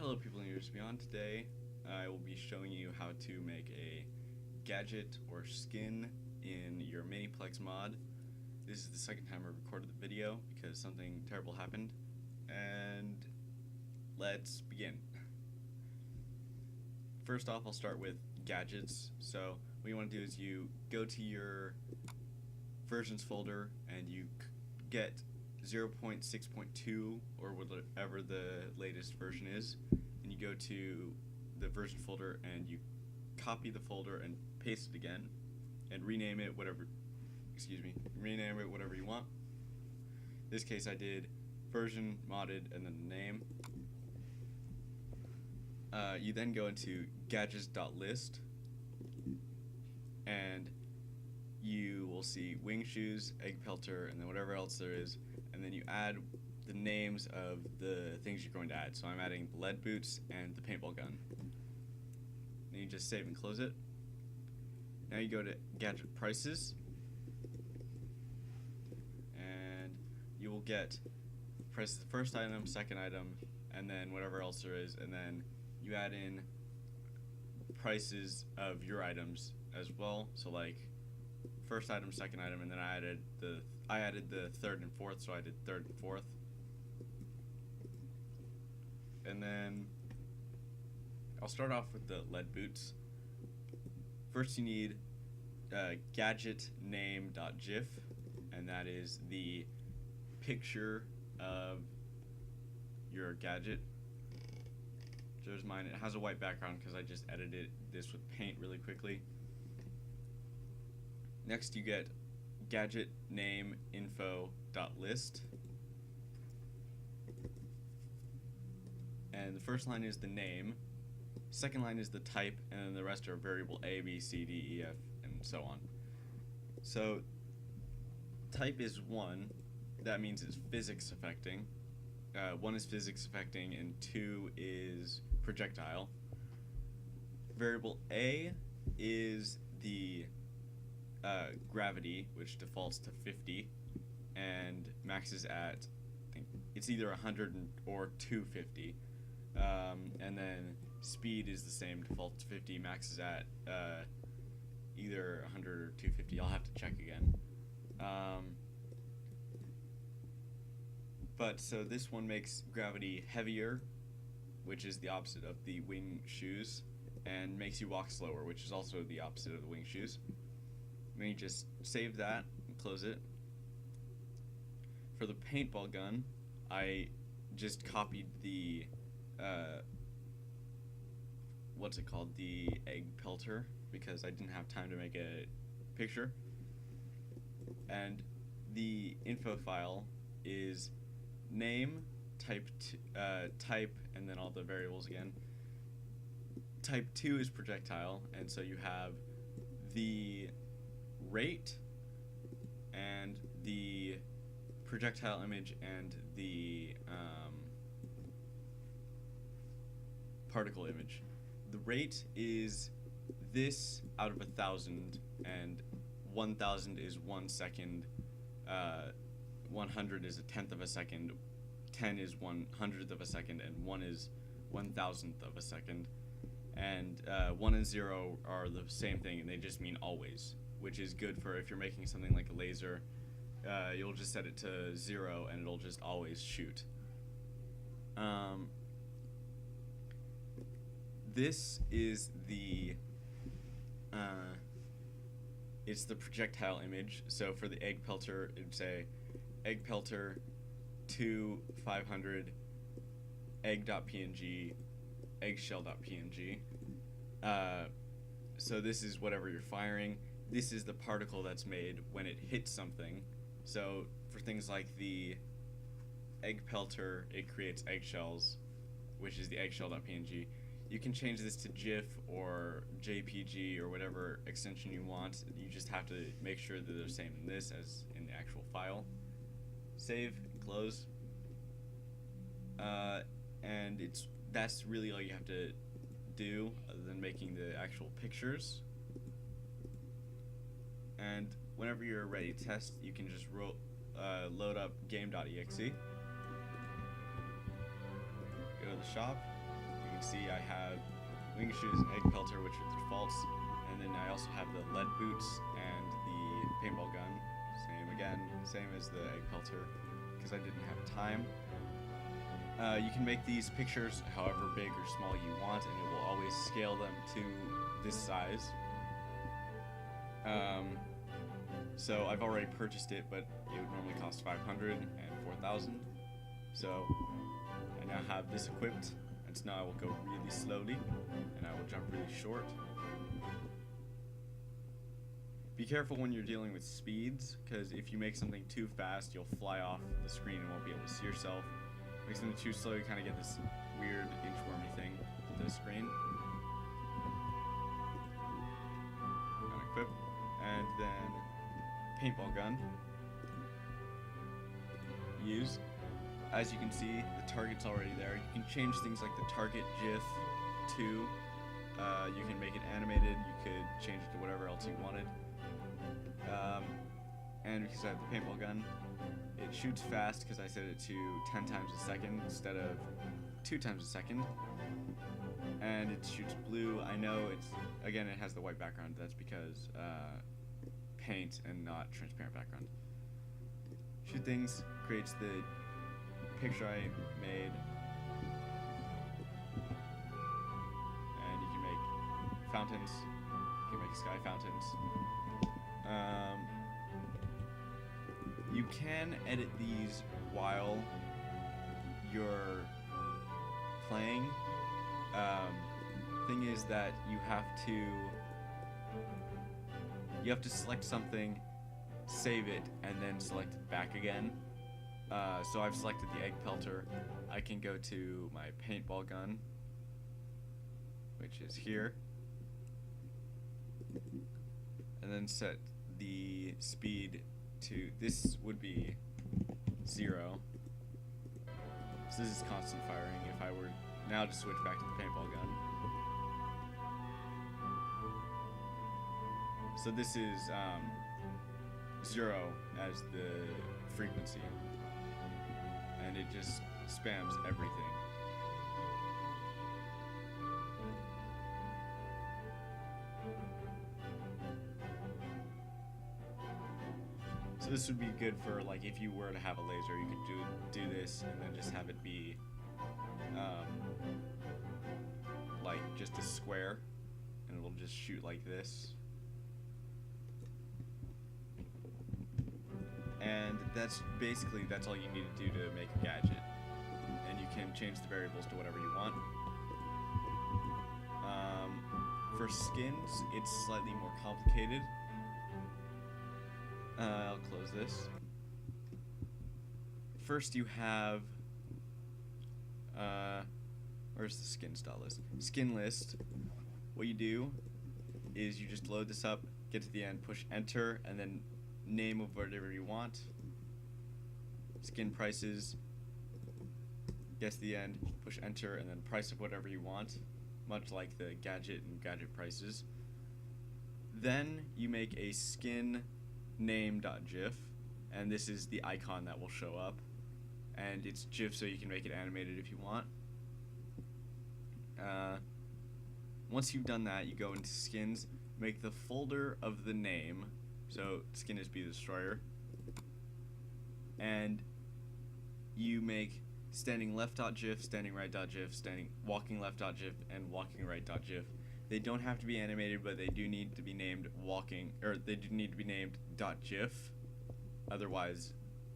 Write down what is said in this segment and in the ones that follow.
Hello people in Years Beyond. Today I will be showing you how to make a gadget or skin in your Miniplex mod. This is the second time I recorded the video because something terrible happened, and let's begin. First off, I'll start with gadgets. So what you want to do is you go to your versions folder and you get 0.6.2 or whatever the latest version is, and you go to the version folder and you copy the folder and paste it again and rename it whatever you want. In this case I did version modded and then the name. You then go into gadgets.list and you will see wing shoes, egg pelter, and then whatever else there is, and then you add the names of the things you're going to add. So I'm adding the lead boots and the paintball gun. Then you just save and close it. Now you go to gadget prices and you will get price of the first item, second item, and then whatever else there is, and then you add in prices of your items as well. So like first item, second item, and then I added the third and fourth, so I did third and fourth. And then I'll start off with the lead boots. First you need gadget name.gif, and that is the picture of your gadget. There's mine. It has a white background because I just edited this with paint really quickly. Next you get gadget name info.list, and the first line is the name, second line is the type, and then the rest are variable A, B, C, D, E, F, and so on. So type is 1, that means it's physics affecting. 1 is physics affecting and 2 is projectile. Variable A is the gravity, which defaults to 50 and maxes at, I think it's either 100 or 250, and then speed is the same, defaults to 50, maxes at either 100 or 250. I'll have to check again. But so this one makes gravity heavier, which is the opposite of the wing shoes, and makes you walk slower, which is also the opposite of the wing shoes. Then you just save that and close it. For the paintball gun, I just copied the the egg pelter, because I didn't have time to make a picture. And the info file is name, type, and then all the variables again. Type 2 is projectile, and so you have the rate and the projectile image and the particle image. The rate is this out of 1,000, and 1,000 is 1 second, 100 is a tenth of a second, 10 is 1/100th of a second, and 1 is 1,000th of a second. And 1 and 0 are the same thing, and they just mean always, which is good for if you're making something like a laser. You'll just set it to 0 and it'll just always shoot. This is the it's the projectile image. So for the egg pelter, it'd say egg pelter 500 egg.png eggshell.png. So this is whatever you're firing. This is the particle that's made when it hits something. So for things like the egg pelter, it creates eggshells, which is the eggshell.png. You can change this to GIF or JPG or whatever extension you want. You just have to make sure that they're the same in this as in the actual file. Save, close, and that's really all you have to do other than making the actual pictures. And whenever you're ready to test, you can just load up game.exe, go to the shop, can see, I have wing shoes and egg pelter, which are the defaults, and then I also have the lead boots and the paintball gun. Same as the egg pelter, because I didn't have time. You can make these pictures however big or small you want, and it will always scale them to this size. So I've already purchased it, but it would normally cost 500 and 4,000. So I now have this equipped, and so now I will go really slowly, and I will jump really short. Be careful when you're dealing with speeds, because if you make something too fast, you'll fly off the screen and won't be able to see yourself. Make something too slow, you kind of get this weird inchwormy thing to the screen. Unequip, and then paintball gun. Use. As you can see, the target's already there. You can change things like the target GIF to. You can make it animated. You could change it to whatever else you wanted. And because I have the paintball gun, it shoots fast because I set it to 10 times a second instead of 2 times a second. And it shoots blue. I know it has the white background. That's because paint and not transparent background. Shoot things, creates the picture I made. And you can make fountains. You can make sky fountains. You can edit these while you're playing. Thing is that you have to select something, save it, and then select it back again. So I've selected the egg pelter. I can go to my paintball gun, which is here, and then set the speed to, this would be 0. So this is constant firing. If I were now to switch back to the paintball gun. So this is 0 as the frequency. And it just spams everything. So this would be good for, like, if you were to have a laser, you could do this and then just have it be like just a square, and it'll just shoot like this. And that's all you need to do to make a gadget. And you can change the variables to whatever you want. For skins, it's slightly more complicated. I'll close this. First you have, where's the skin style list? Skin list. What you do is you just load this up, get to the end, push enter, and then name of whatever you want. Skin prices. Get to the end, push enter, and then price of whatever you want, much like the gadget and gadget prices. Then you make a skin name.gif, and this is the icon that will show up, and it's GIF, so you can make it animated if you want. Once you've done that, you go into skins, make the folder of the name, so skin is be the destroyer, and you make standing left.gif, standing right.gif, standing walking left.gif, and walking right.gif. They don't have to be animated, but they do need to be named walking, or they do need to be named .gif. Otherwise,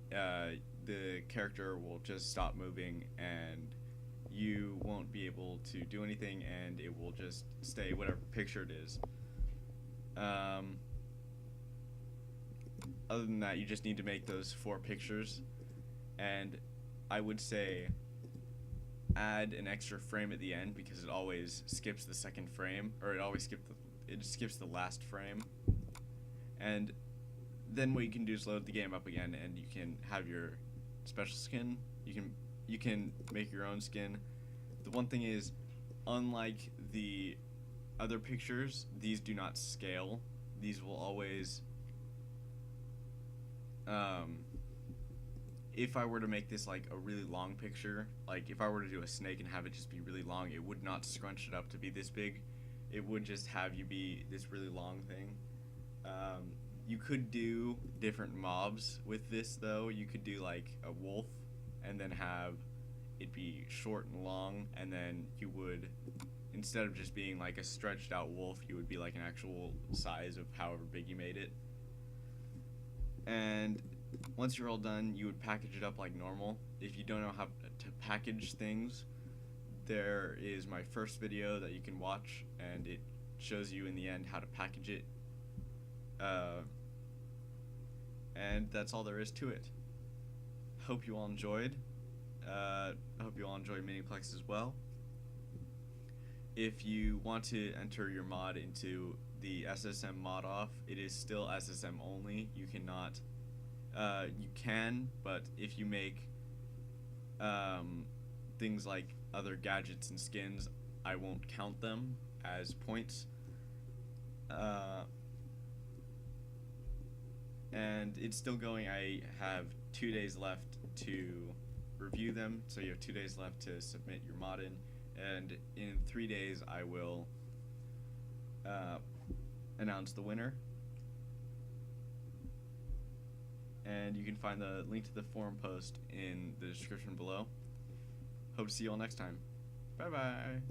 the character will just stop moving, and you won't be able to do anything, and it will just stay whatever picture it is. Other than that, you just need to make those 4 pictures, and I would say add an extra frame at the end, because it always skips the second frame, or it skips the last frame. And then what you can do is load the game up again, and you can have your special skin. You can make your own skin. The one thing is, unlike the other pictures, these do not scale. These will always if I were to make this like a really long picture, like if I were to do a snake and have it just be really long, it would not scrunch it up to be this big. It would just have you be this really long thing. You could do different mobs with this though. You could do like a wolf and then have it be short and long, and then you would, instead of just being like a stretched out wolf, you would be like an actual size of however big you made it. And once you're all done, you would package it up like normal. If you don't know how to package things, there is my first video that you can watch, and it shows you in the end how to package it. And that's all there is to it. Hope you all enjoyed. I hope you all enjoy Miniplex as well. If you want to enter your mod into the SSM mod off, it is still SSM only. You cannot, you can, but if you make things like other gadgets and skins, I won't count them as points. And it's still going. I have 2 days left to review them, so you have 2 days left to submit your mod in, and in 3 days I will announce the winner. And you can find the link to the forum post in the description below. Hope to see you all next time. Bye bye.